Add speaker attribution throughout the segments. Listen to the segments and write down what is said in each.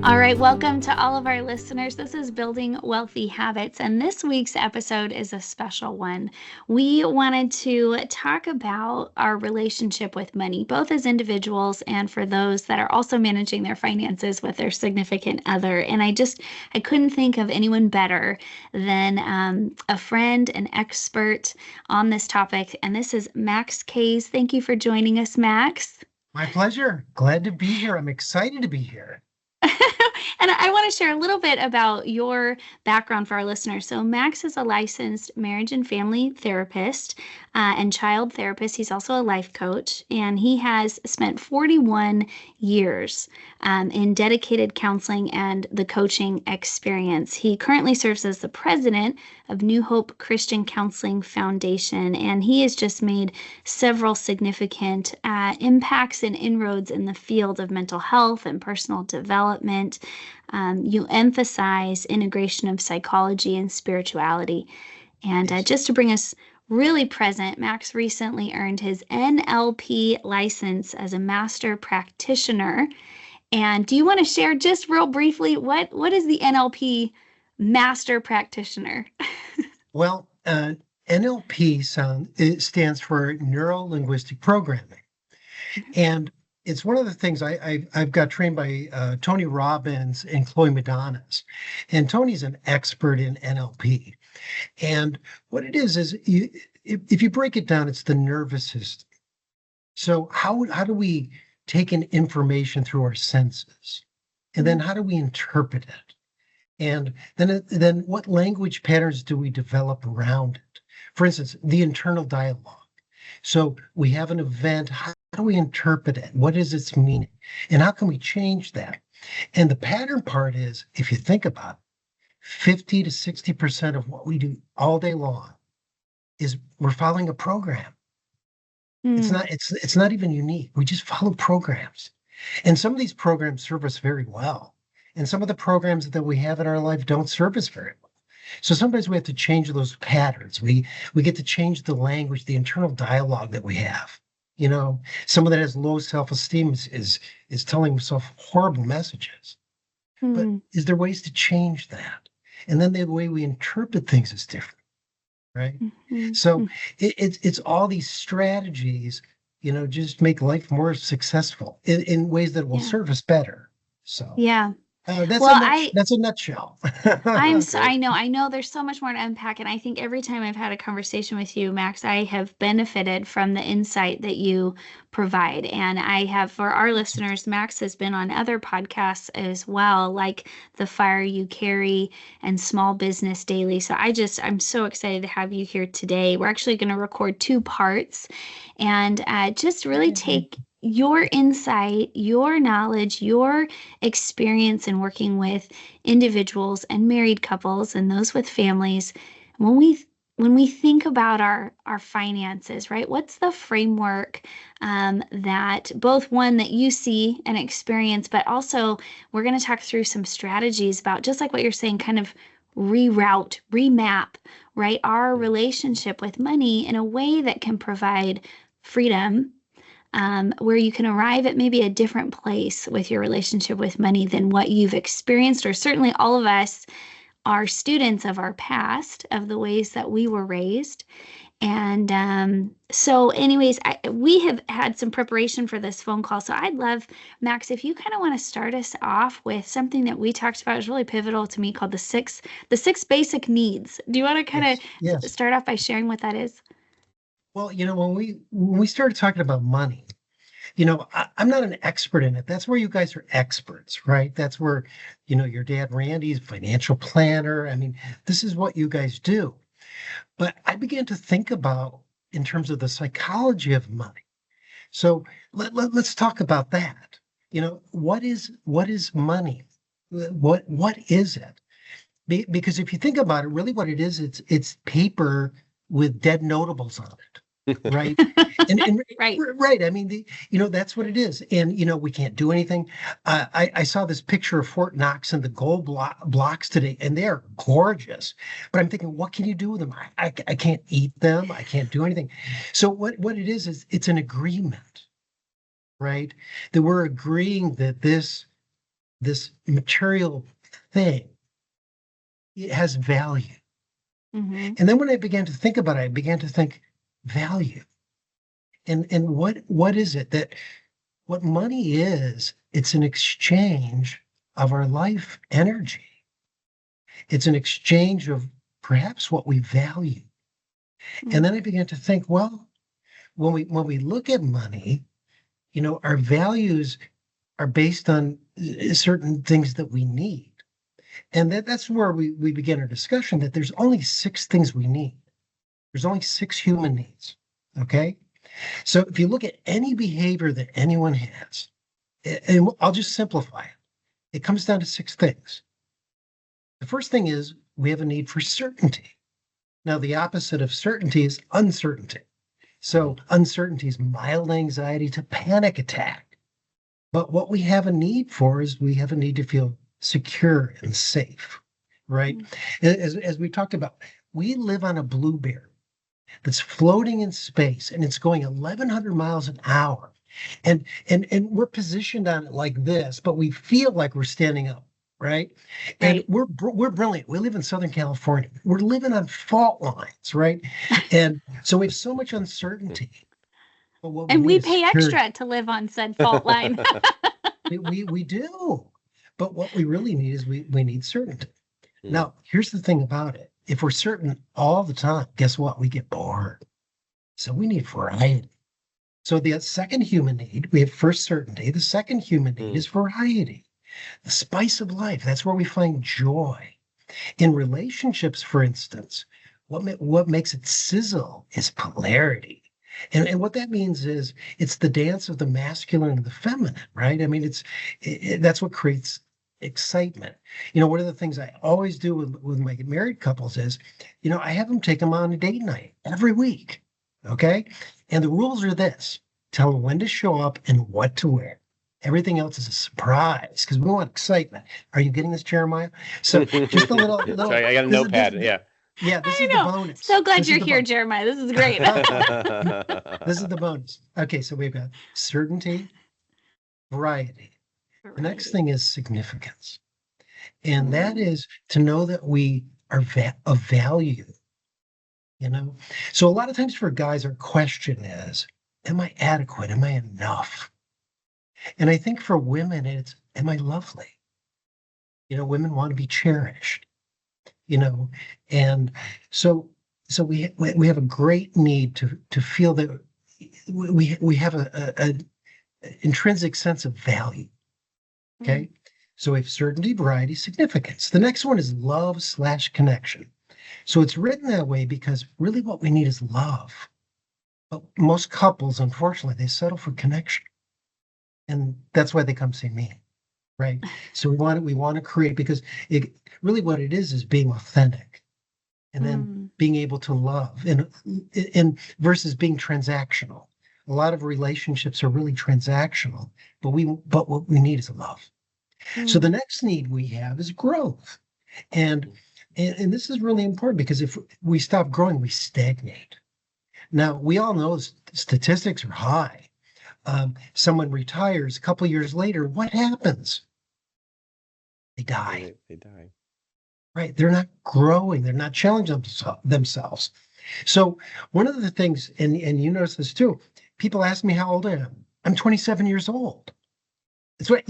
Speaker 1: All right, welcome to all of our listeners. This is Building Wealthy Habits, and this week's episode is a special one. We wanted to talk about our relationship with money, both as individuals and for those that are also managing their finances with their significant other. And I couldn't think of anyone better than a friend, an expert on this topic, and this is Max Case. Thank you for joining us, Max.
Speaker 2: My pleasure. Glad to be here. I'm excited to be here.
Speaker 1: And I want to share a little bit about your background for our listeners. So, Max is a licensed marriage and family therapist and child therapist. He's also a life coach, and he has spent 41 years in dedicated counseling and the coaching experience. He currently serves as the president of New Hope Christian Counseling Foundation, and he has just made several significant impacts and inroads in the field of mental health and personal development. You emphasize integration of psychology and spirituality. And just to bring us really present, Max recently earned his NLP license as a master practitioner. And do you want to share just real briefly what is the NLP master practitioner?
Speaker 2: Well, NLP it stands for Neuro Linguistic Programming. And it's one of the things I've got trained by Tony Robbins and Chloe Madonis. And Tony's an expert in NLP. And what it is if you break it down, it's the nervous system. So how do we take in information through our senses? And then how do we interpret it? And then what language patterns do we develop around it? For instance, the internal dialogue. So we have an event. How do we interpret it? What is its meaning? And how can we change that? And the pattern part is, if you think about it, 50 to 60% of what we do all day long is we're following a program. It's not even unique. We just follow programs. And some of these programs serve us very well. And some of the programs that we have in our life don't serve us very well. So sometimes we have to change those patterns. We get to change the language, the internal dialogue that we have. You know, someone that has low self-esteem is telling himself horrible messages. But is there ways to change that? And then the way we interpret things is different, right? So it's all these strategies, just make life more successful in ways that will serve us better. So
Speaker 1: yeah.
Speaker 2: That's a nutshell.
Speaker 1: I know there's so much more to unpack. And I think every time I've had a conversation with you, Max, I have benefited from the insight that you provide. And I have, for our listeners, Max has been on other podcasts as well, like The Fire You Carry and Small Business Daily. So I'm so excited to have you here today. We're actually going to record 2 parts and just really take your insight, your knowledge, your experience in working with individuals and married couples and those with families. When we think about our finances, right? What's the framework that both one that you see and experience, but also we're going to talk through some strategies about, just like what you're saying, kind of reroute, remap, right? Our relationship with money in a way that can provide freedom, where you can arrive at maybe a different place with your relationship with money than what you've experienced, or certainly all of us are students of our past, of the ways that we were raised. And so anyways, we have had some preparation for this phone call. So I'd love, Max, if you kind of want to start us off with something that we talked about, is really pivotal to me, called the six basic needs. Do you want to kind of start off by sharing what that is?
Speaker 2: Well, when we started talking about money, I'm not an expert in it. That's where you guys are experts, right? That's where, your dad, Randy's financial planner. I mean, this is what you guys do. But I began to think about in terms of the psychology of money. So let's talk about that. What is money? What is it? Because if you think about it, really what it is, it's paper with dead notables on it. Right. And
Speaker 1: Right.
Speaker 2: Right. I mean, that's what it is. And, we can't do anything. I saw this picture of Fort Knox and the gold blocks today, and they're gorgeous. But I'm thinking, what can you do with them? I can't eat them. I can't do anything. So what it is it's an agreement, right? That we're agreeing that this this material thing, it has value.
Speaker 1: Mm-hmm.
Speaker 2: And then when I began to think about it, I began to think value. And what is it that what money is? It's an exchange of our life energy. It's an exchange of perhaps what we value. And then I began to think, well, when we look at money, our values are based on certain things that we need. And that's where we begin our discussion that there's only 6 things we need. There's only 6 human needs. Okay. So if you look at any behavior that anyone has, and I'll just simplify it, it comes down to 6 things. The first thing is we have a need for certainty. Now, the opposite of certainty is uncertainty. So uncertainty is mild anxiety to panic attack. But what we have a need for is we have a need to feel secure and safe, right? As we talked about, we live on a blueberry that's floating in space and it's going 1,100 miles an hour. And we're positioned on it like this, but we feel like we're standing up, right? And we're brilliant. We live in Southern California. We're living on fault lines, right? And so we have so much uncertainty. But what
Speaker 1: And we
Speaker 2: need is
Speaker 1: pay
Speaker 2: security.
Speaker 1: extra to live on said fault line.
Speaker 2: We do. But what we really need is we need certainty. Now, here's the thing about it. If we're certain all the time, guess what? We get bored. So we need variety. So the second human need, we have first certainty. The second human need is variety. The spice of life. That's where we find joy. In relationships, for instance, what makes it sizzle is polarity. And what that means is it's the dance of the masculine and the feminine, right? I mean, that's what creates excitement. One of the things I always do with my married couples is, I have them take them on a date night every week. Okay. And the rules are this: tell them when to show up and what to wear. Everything else is a surprise because we want excitement. Are you getting this, Jeremiah? So just a little.
Speaker 3: Sorry, I got a notepad. Yeah.
Speaker 2: Yeah, this is the bonus.
Speaker 1: So glad you're here, Jeremiah. This is great.
Speaker 2: This is the bonus. Okay, so we've got certainty, variety. The next thing is significance. And that is to know that we are of value. So a lot of times for guys, our question is, am I adequate? Am I enough? And I think for women, it's, am I lovely? Women want to be cherished. And so we have a great need to feel that we have a intrinsic sense of value. Okay. So we have certainty, variety, significance. The next one is love/connection. So it's written that way because really what we need is love. But most couples, unfortunately, they settle for connection. And that's why they come see me. Right. So we want to create, because really what it is being authentic and then being able to love and versus being transactional. A lot of relationships are really transactional, but what we need is love. So the next need we have is growth. And this is really important because if we stop growing, we stagnate. Now, we all know statistics are high. Someone retires a couple of years later, what happens? They die.
Speaker 3: They die.
Speaker 2: Right. They're not growing. They're not challenging themselves. So one of the things, and you notice this too, people ask me how old I am. I'm 27 years old. It's what,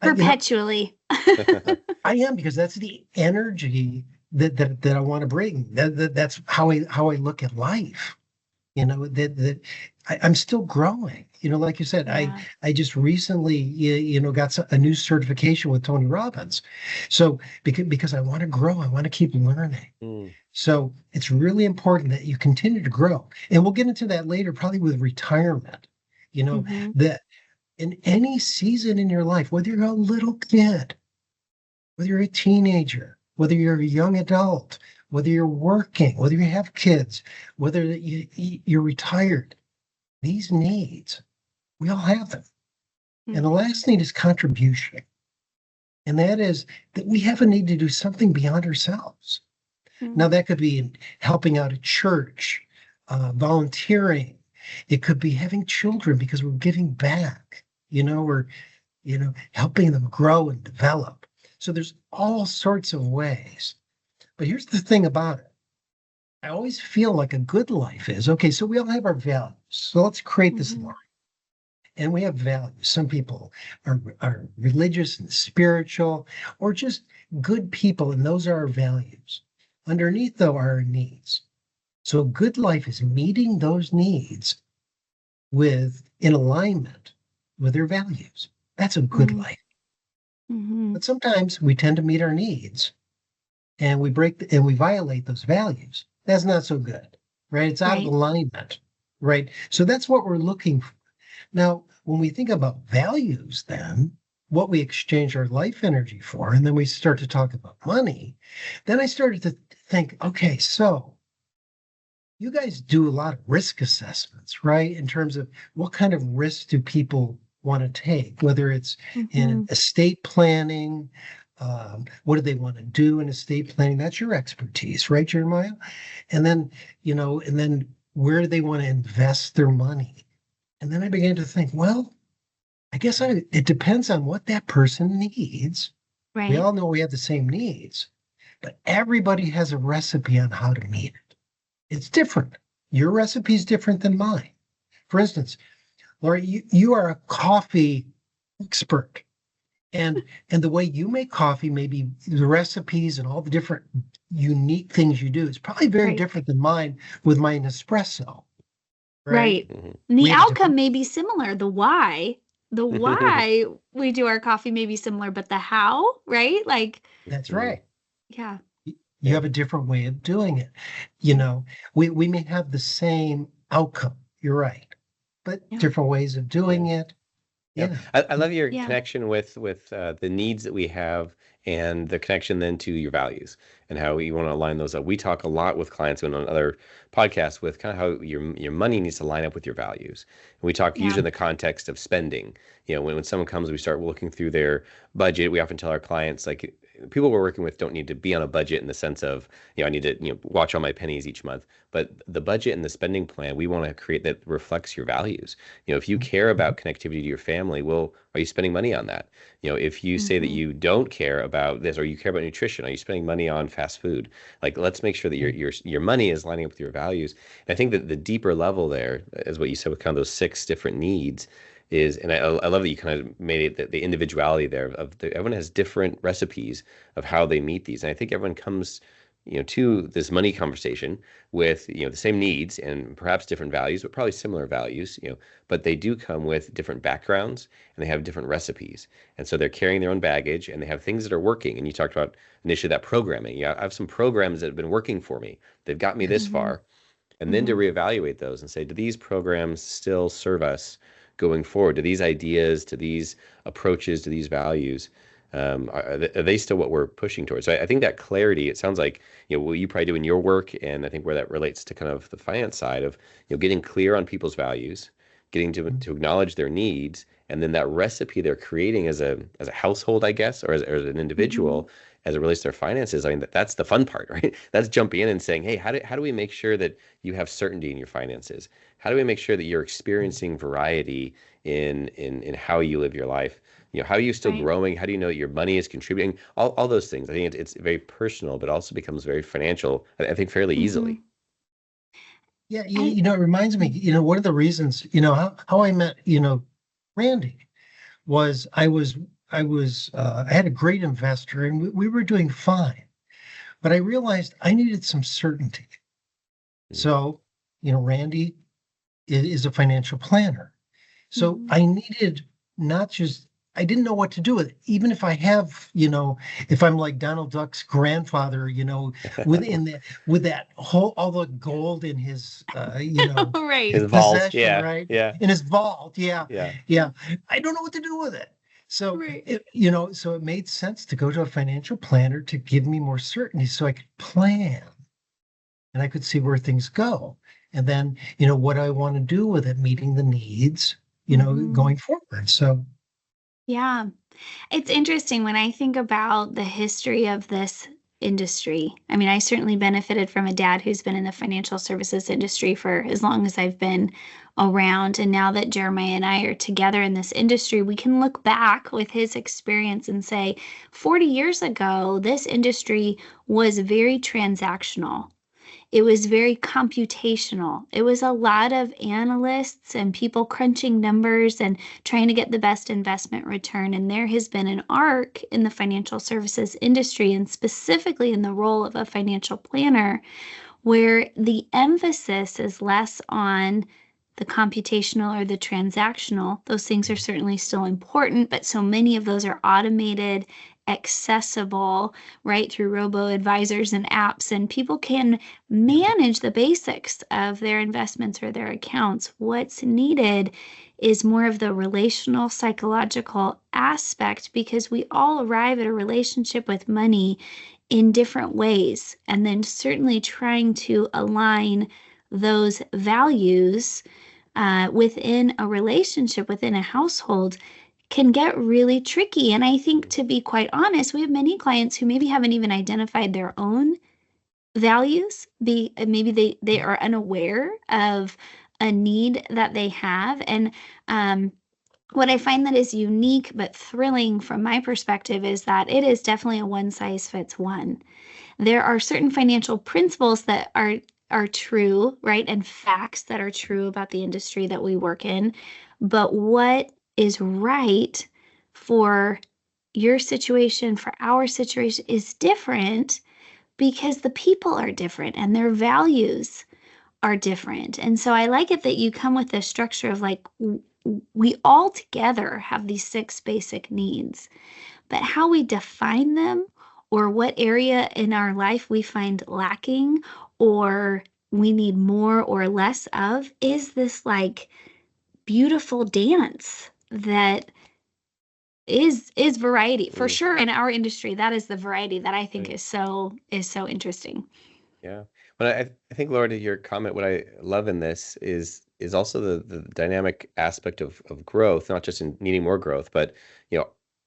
Speaker 1: perpetually.
Speaker 2: I am, because that's the energy that I want to bring. That's how I look at life. That I'm still growing. Like you said, yeah. I just recently, got a new certification with Tony Robbins. So because I want to grow, I want to keep learning. So it's really important that you continue to grow. And we'll get into that later, probably with retirement, that in any season in your life, whether you're a little kid, whether you're a teenager, whether you're a young adult, whether you're working, whether you have kids, whether you're retired, these needs, we all have them. And the last need is contribution. And that is that we have a need to do something beyond ourselves. Now, that could be helping out at church, volunteering. It could be having children because we're giving back, or helping them grow and develop. So there's all sorts of ways. But here's the thing about it. I always feel like a good life is okay. So we all have our values. So let's create this line. And we have values. Some people are religious and spiritual, or just good people, and those are our values. Underneath, though, are our needs. So a good life is meeting those needs in alignment with their values. That's a good life. But sometimes we tend to meet our needs and we violate those values. That's not so good, right? It's out of alignment, right? So that's what we're looking for. Now, when we think about values, then what we exchange our life energy for, and then we start to talk about money, then I started to think, okay, so you guys do a lot of risk assessments, right? In terms of what kind of risks do people want to take, whether it's in estate planning, what do they want to do in estate planning? That's your expertise, right, Jeremiah? And then, where do they want to invest their money? And then I began to think, well, I guess it depends on what that person needs.
Speaker 1: Right.
Speaker 2: We all know we have the same needs, but everybody has a recipe on how to meet it. It's different. Your recipe is different than mine. For instance, Laura, you are a coffee expert. And the way you make coffee, maybe the recipes and all the different unique things you do is probably very different than mine with my Nespresso. Right.
Speaker 1: And the outcome may be similar. The why we do our coffee may be similar, but the how, right? Like
Speaker 2: that's right.
Speaker 1: Yeah.
Speaker 2: You have a different way of doing it. We may have the same outcome. You're right. But different ways of doing it.
Speaker 3: Yeah. I love your connection with the needs that we have and the connection then to your values and how you want to align those up. We talk a lot with clients and on other podcasts with kind of how your money needs to line up with your values. And we talk usually in the context of spending. When someone comes, we start looking through their budget. We often tell our clients, like, people we're working with don't need to be on a budget in the sense of, I need to, watch all my pennies each month. But the budget and the spending plan, we want to create that reflects your values. If you care about connectivity to your family, well, are you spending money on that? If you say that you don't care about this or you care about nutrition, are you spending money on fast food? Like, let's make sure that your money is lining up with your values. And I think that the deeper level there is what you said with kind of those 6 different needs is, and I love that you kind of made it the individuality there everyone has different recipes of how they meet these. And I think everyone comes, to this money conversation with, the same needs and perhaps different values, but probably similar values, but they do come with different backgrounds and they have different recipes. And so they're carrying their own baggage and they have things that are working. And you talked about initially that programming. I have some programs that have been working for me. They've got me this far. And then to reevaluate those and say, do these programs still serve us going forward? To these ideas, to these approaches, to these values, are they still what we're pushing towards? So I think that clarity, it sounds like, what you probably do in your work, and I think where that relates to kind of the finance side of, getting clear on people's values, getting to acknowledge their needs, and then that recipe they're creating as a household, I guess, or as an individual, as it relates to their finances. I mean, that's the fun part, right? That's jumping in and saying, hey, how do we make sure that you have certainty in your finances? How do we make sure that you're experiencing variety in how you live your life? How are you still growing? How do you know that your money is contributing? All those things. I think it's very personal, but also becomes very financial, I think, fairly easily.
Speaker 2: Yeah, it reminds me, one of the reasons, how I met, Randy was I had a great investor and we were doing fine, but I realized I needed some certainty. So, Randy is a financial planner. So I needed I didn't know what to do with it. Even if I have, if I'm like Donald Duck's grandfather, with that whole, all the gold in his,
Speaker 3: his vault,
Speaker 2: right?
Speaker 3: Yeah.
Speaker 2: In his vault. Yeah. I don't know what to do with it. So, so it made sense to go to a financial planner to give me more certainty so I could plan and I could see where things go. And then, what I want to do with it, meeting the needs, going forward. So.
Speaker 1: Yeah. It's interesting when I think about the history of this industry. I mean, I certainly benefited from a dad who's been in the financial services industry for as long as I've been around. And now that Jeremiah and I are together in this industry, we can look back with his experience and say, 40 years ago, this industry was very transactional. It was very computational. It was a lot of analysts and people crunching numbers and trying to get the best investment return. And there has been an arc in the financial services industry, and specifically in the role of a financial planner, where the emphasis is less on the computational or the transactional. Those things are certainly still important, but so many of those are automated, accessible, right, through robo-advisors and apps, and people can manage the basics of their investments or their accounts. What's needed is more of the relational, psychological aspect, because we all arrive at a relationship with money in different ways, and then certainly trying to align those values within a relationship, within a household, can get really tricky. And I think, to be quite honest, we have many clients who maybe haven't even identified their own values. Maybe they are unaware of a need that they have. And what I find that is unique but thrilling from my perspective is that it is definitely a one size fits one. There are certain financial principles that are true, right? And facts that are true about the industry that we work in. But what is right for your situation, for our situation, is different, because the people are different and their values are different. And so I like it that you come with this structure of like, we all together have these 6 basic needs, but how we define them, or what area in our life we find lacking or we need more or less of, is this like beautiful dance that is variety for sure. In our industry, that is the variety that I think is so interesting.
Speaker 3: Yeah. But I think, Laura, to your comment, what I love in this is also the dynamic aspect of growth, not just in needing more growth, but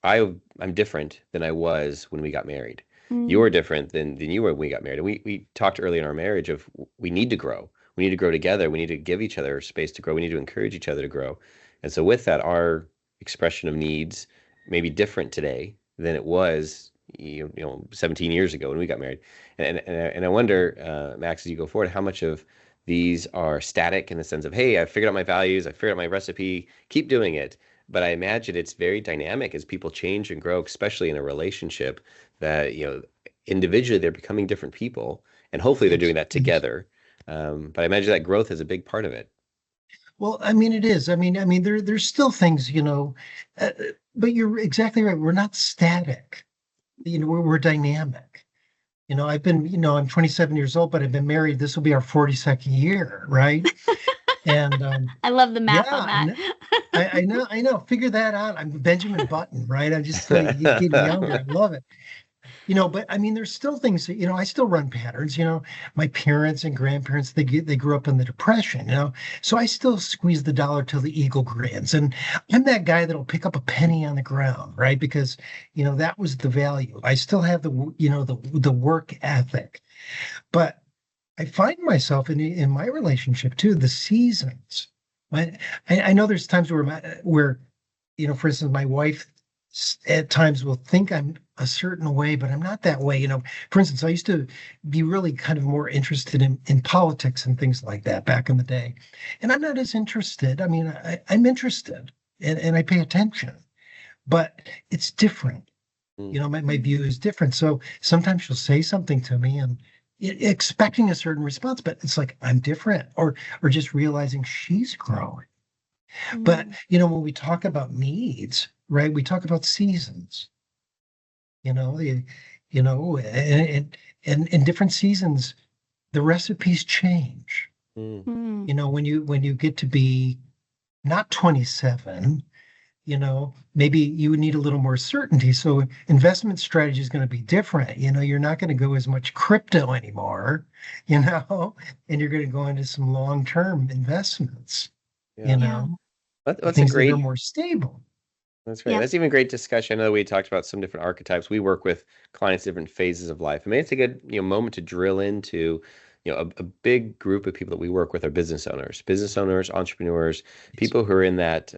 Speaker 3: I'm different than I was when we got married. You're different than you were when we got married. And we talked early in our marriage of, we need to grow. We need to grow together. We need to give each other space to grow. We need to encourage each other to grow. And so with that, our expression of needs may be different today than it was 17 years ago when we got married. And I wonder, Max, as you go forward, how much of these are static in the sense of, hey, I figured out my values, I figured out my recipe, keep doing it. But I imagine it's very dynamic as people change and grow, especially in a relationship, that individually they're becoming different people, and hopefully they're doing that together. But I imagine that growth is a big part of it.
Speaker 2: Well, I mean, it is. I mean, there's still things, but you're exactly right. We're not static. We're dynamic. I'm 27 years old, but I've been married. This will be our 42nd year, right? And
Speaker 1: I love the math on that.
Speaker 2: I know. Figure that out. I'm Benjamin Button, right? I'm just you keep me younger. I love it. But I mean, there's still things that, I still run patterns. My parents and grandparents, they grew up in the Depression, so I still squeeze the dollar till the eagle grins. And I'm that guy that'll pick up a penny on the ground, right? Because, that was the value. I still have the work ethic. But I find myself in my relationship too, the seasons. I know there's times where, for instance, my wife at times will think I'm a certain way, but I'm not that way. For instance, I used to be really kind of more interested in politics and things like that back in the day. And I'm not as interested. I mean, I'm interested and I pay attention, but it's different. My view is different. So sometimes she'll say something to me and expecting a certain response, but it's like, I'm different, or just realizing she's growing. But, when we talk about needs, right, we talk about seasons, and in different seasons, the recipes change. When you get to be not 27, maybe you would need a little more certainty. So investment strategy is going to be different. You're not going to go as much crypto anymore, and you're going to go into some long-term investments,
Speaker 3: That's
Speaker 2: things
Speaker 3: a great,
Speaker 2: that are more stable.
Speaker 3: That's right.
Speaker 1: Yep.
Speaker 3: That's even great discussion. I know we talked about some different archetypes. We work with clients different phases of life. I mean, it's a good, moment to drill into, a big group of people that we work with are business owners, entrepreneurs, people who are in that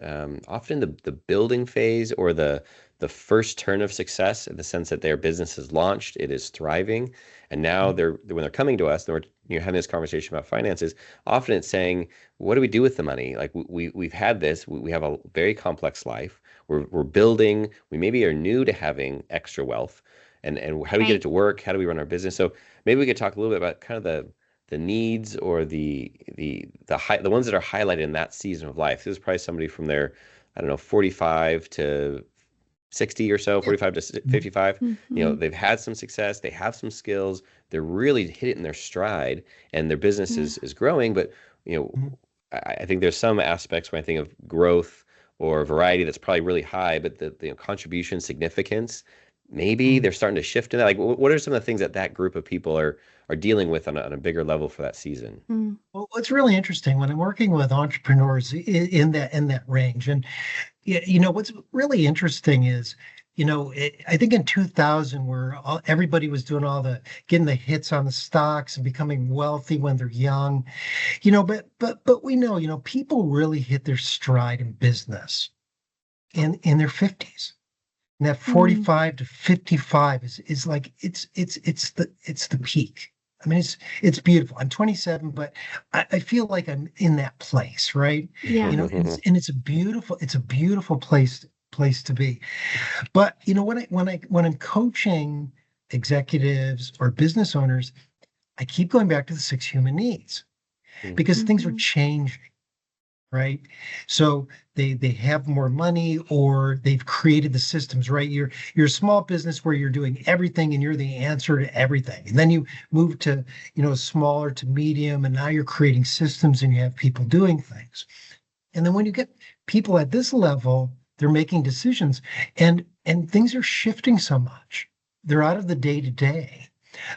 Speaker 3: often the building phase or the first turn of success in the sense that their business is launched, it is thriving, and now when they're coming to us, and we're having this conversation about finances. Often it's saying, what do we do with the money? Like we've had this, we have a very complex life. We're building. We maybe are new to having extra wealth, and how do we get it
Speaker 1: Right.
Speaker 3: to work? How do we run our business? So maybe we could talk a little bit about kind of the needs or the ones that are highlighted in that season of life. This is probably somebody from their, I don't know, 45 to 60 or so,
Speaker 2: Yeah.
Speaker 3: 45 to 55.
Speaker 1: Mhm.
Speaker 3: They've had some success, they have some skills, they're really hit it in their stride, and their business
Speaker 1: Yeah.
Speaker 3: is growing. But
Speaker 2: Mhm.
Speaker 3: I think there's some aspects when I think of growth or variety that's probably really high, but the contribution significance, maybe
Speaker 2: Mhm.
Speaker 3: they're starting to shift in that. Like, what are some of the things that that group of people are dealing with on a bigger level for that season?
Speaker 1: Mm.
Speaker 2: Well, what's really interesting when I'm working with entrepreneurs in that range, and what's really interesting is, I think in 2000, where everybody was doing getting the hits on the stocks and becoming wealthy when they're young, but we know, people really hit their stride in business in their 50s. And that
Speaker 1: Mm.
Speaker 2: 45 to 55 is like it's the peak. I mean, it's beautiful. I'm 27, but I feel like I'm in that place, right?
Speaker 1: Yeah.
Speaker 2: And it's a beautiful place to be. But when I'm coaching executives or business owners, I keep going back to the 6 human needs because things are
Speaker 1: Mhm.
Speaker 2: changing, right? So they have more money, or they've created the systems, right? You're a small business where you're doing everything and you're the answer to everything. And then you move to, smaller to medium, and now you're creating systems and you have people doing things. And then when you get people at this level, they're making decisions, and things are shifting so much. They're out of the day to day.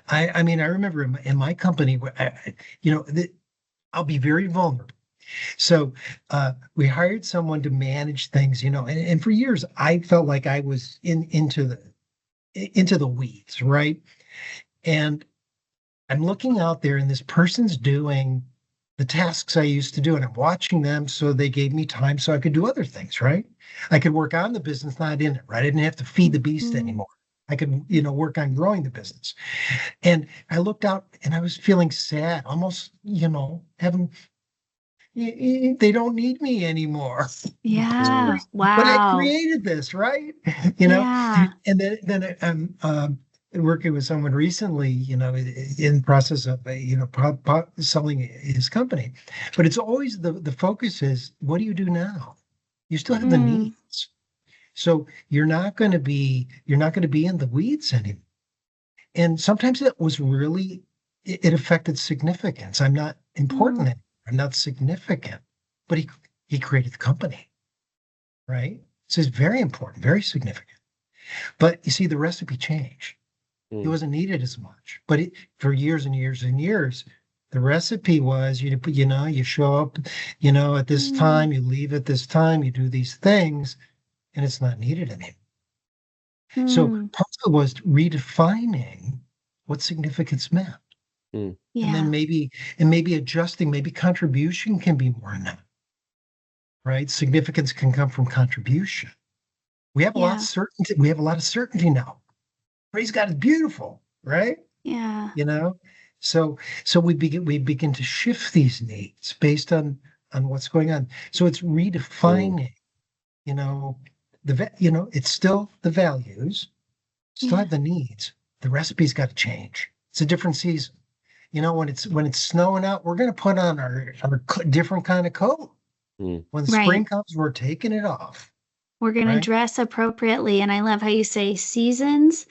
Speaker 2: I mean, I remember in my company, I'll be very vulnerable. So we hired someone to manage things, and for years I felt like I was into the weeds, right? And I'm looking out there, and this person's doing the tasks I used to do, and I'm watching them. So they gave me time so I could do other things, right? I could work on the business, not in it, right? I didn't have to feed the beast
Speaker 1: Mhm.
Speaker 2: anymore. I could, work on growing the business. And I looked out and I was feeling sad, almost, having they don't need me anymore.
Speaker 1: Yeah.
Speaker 2: But I
Speaker 1: Wow.
Speaker 2: created this, right? You know,
Speaker 1: Yeah.
Speaker 2: and then I'm working with someone recently, in process of selling his company. But it's always the focus is, what do you do now? You still have the
Speaker 1: Mm.
Speaker 2: needs. So you're not going to be in the weeds anymore. And sometimes it affected significance. I'm not important
Speaker 1: Mm.
Speaker 2: anymore. I'm not significant. But he created the company, right? So it's very important, very significant. But you see, the recipe changed. He
Speaker 3: Mm,
Speaker 2: wasn't needed as much. But for years and years and years, the recipe was, you show up, at this
Speaker 1: Mm.
Speaker 2: time, you leave at this time, you do these things, and it's not needed anymore. So
Speaker 1: Mm.
Speaker 2: part of it was redefining what significance meant.
Speaker 3: mm,
Speaker 2: And then
Speaker 1: Yeah.
Speaker 2: maybe adjusting, maybe contribution can be more now, right? Significance can come from contribution. We have a lot of
Speaker 1: Yeah.
Speaker 2: certainty. We have a lot of certainty now. Praise God is beautiful, right?
Speaker 1: Yeah.
Speaker 2: You know, so we begin to shift these needs based on what's going on. So it's
Speaker 3: mm,
Speaker 2: redefining, you know, it's still the values, still
Speaker 1: Yeah.
Speaker 2: have the needs. The recipe's got to change. It's a different season. When it's snowing out, we're going to put on our different kind of coat.
Speaker 3: mm.
Speaker 2: When
Speaker 1: Right.
Speaker 2: spring comes, we're taking it off,
Speaker 1: We're going to
Speaker 2: right?
Speaker 1: dress appropriately. And I love how you say seasons,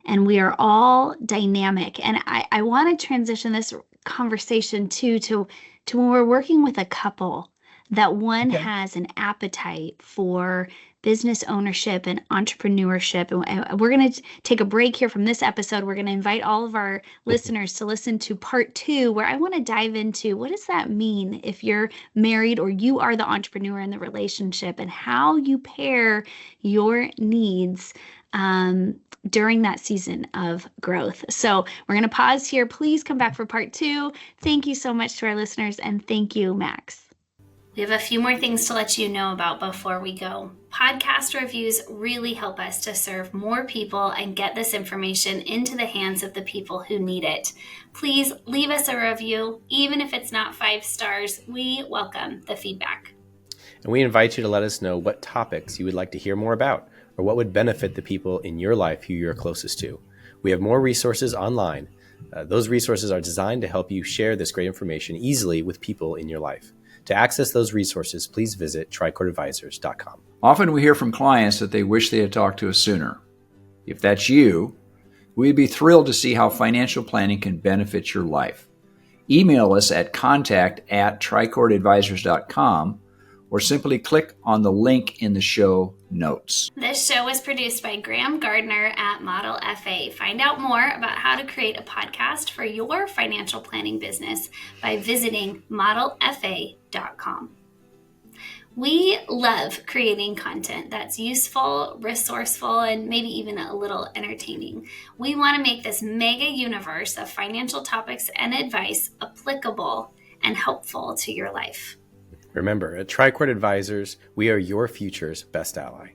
Speaker 1: and we are all dynamic. And I want to transition this conversation to when we're working with a couple that one has an appetite for business ownership and entrepreneurship. And we're going to take a break here from this episode. We're going to invite all of our listeners to listen to part 2, where I want to dive into what does that mean if you're married or you are the entrepreneur in the relationship, and how you pair your needs during that season of growth. So we're going to pause here. Please come back for part 2. Thank you so much to our listeners, and thank you, Max. We have a few more things to let you know about before we go. Podcast reviews really help us to serve more people and get this information into the hands of the people who need it. Please leave us a review. Even if it's not 5 stars, we welcome the feedback.
Speaker 3: And we invite you to let us know what topics you would like to hear more about, or what would benefit the people in your life who you're closest to. We have more resources online. Those resources are designed to help you share this great information easily with people in your life. To access those resources, please visit tricordadvisors.com.
Speaker 4: Often we hear from clients that they wish they had talked to us sooner. If that's you, we'd be thrilled to see how financial planning can benefit your life. Email us at contact@tricordadvisors.com, or simply click on the link in the show notes.
Speaker 1: This show was produced by Graham Gardner at Model FA. Find out more about how to create a podcast for your financial planning business by visiting modelfa.com. We love creating content that's useful, resourceful, and maybe even a little entertaining. We want to make this mega universe of financial topics and advice applicable and helpful to your life.
Speaker 3: Remember, at Tricord Advisors, we are your future's best ally.